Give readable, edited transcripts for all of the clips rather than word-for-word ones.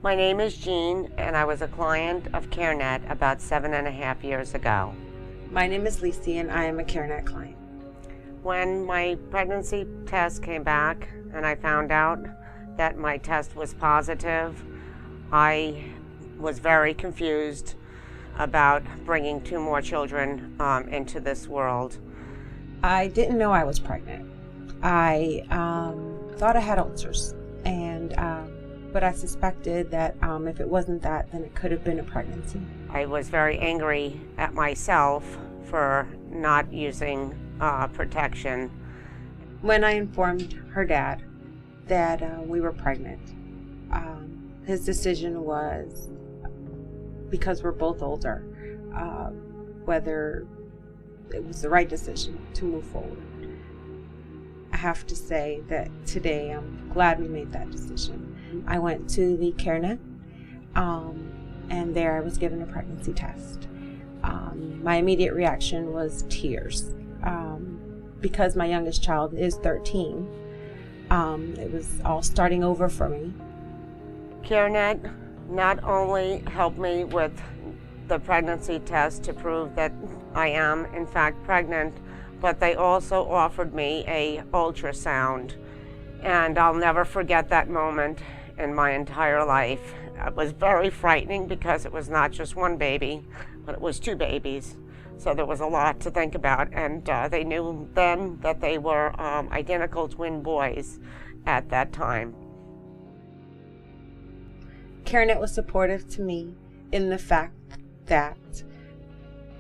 My name is Jean, and I was a client of CareNet about 7.5 years ago. My name is Lisi, and I am a CareNet client. When my pregnancy test came back and I found out that my test was positive, I was very confused about bringing 2 more children into this world. I didn't know I was pregnant. I thought I had ulcers, but I suspected that if it wasn't that, then it could have been a pregnancy. I was very angry at myself for not using protection. When I informed her dad that we were pregnant, his decision was, because we're both older, whether it was the right decision to move forward. I have to say that today I'm glad we made that decision. I went to the CareNet, and there I was given a pregnancy test. My immediate reaction was tears. Because my youngest child is 13, it was all starting over for me. CareNet not only helped me with the pregnancy test to prove that I am in fact pregnant, but they also offered me a ultrasound. And I'll never forget that moment in my entire life. It was very frightening because it was not just one baby, but it was 2 babies. So there was a lot to think about, and they knew then that they were identical twin boys at that time. CareNet was supportive to me in the fact that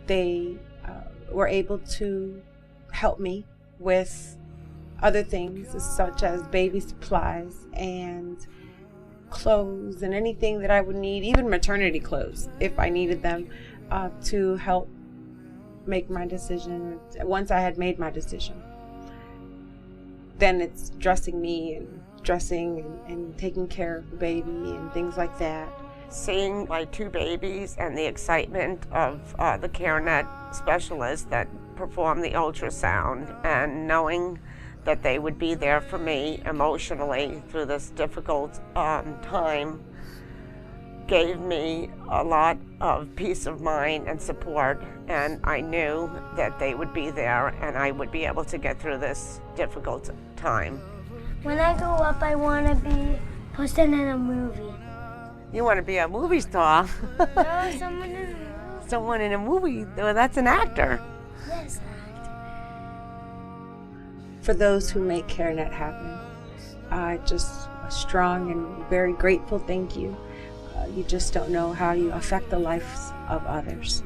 they were able to help me with other things such as baby supplies and clothes and anything that I would need, even maternity clothes if I needed them, to help make my decision. Once I had made my decision, then it's dressing me and dressing and taking care of the baby and things like that. Seeing my 2 babies and the excitement of the CareNet specialists that performed the ultrasound, and knowing that they would be there for me emotionally through this difficult time, gave me a lot of peace of mind and support, and I knew that they would be there and I would be able to get through this difficult time. When I grow up, I want to be posted in a movie. You want to be a movie star? No, someone in a movie. Someone in a movie? Well, that's an actor. Yes, For those who make CareNet happen, just a strong and very grateful thank you. You just don't know how you affect the lives of others.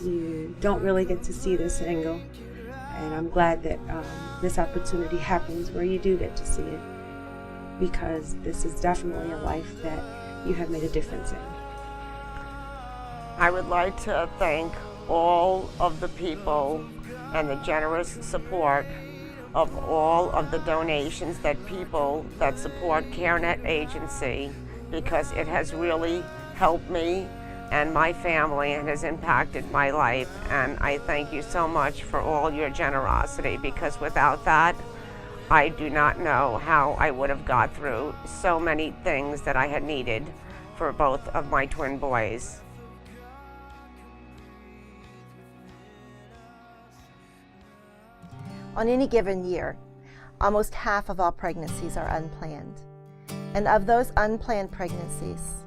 You don't really get to see this angle, and I'm glad that this opportunity happens where you do get to see it, because this is definitely a life that you have made a difference in. I would like to thank all of the people and the generous support of all of the donations that people that support CareNet Agency, because it has really helped me and my family and has impacted my life. And I thank you so much for all your generosity, because without that, I do not know how I would have got through so many things that I had needed for both of my twin boys. On any given year, almost half of all pregnancies are unplanned. And of those unplanned pregnancies,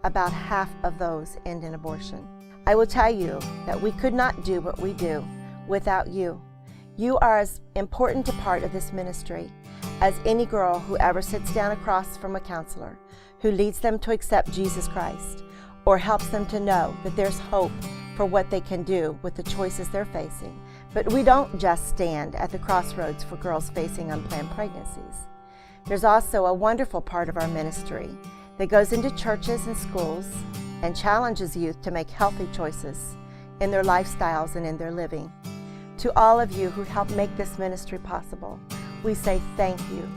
about half of those end in abortion. I will tell you that we could not do what we do without you. You are as important a part of this ministry as any girl who ever sits down across from a counselor who leads them to accept Jesus Christ or helps them to know that there's hope for what they can do with the choices they're facing. But we don't just stand at the crossroads for girls facing unplanned pregnancies. There's also a wonderful part of our ministry that goes into churches and schools and challenges youth to make healthy choices in their lifestyles and in their living. To all of you who help make this ministry possible, we say thank you.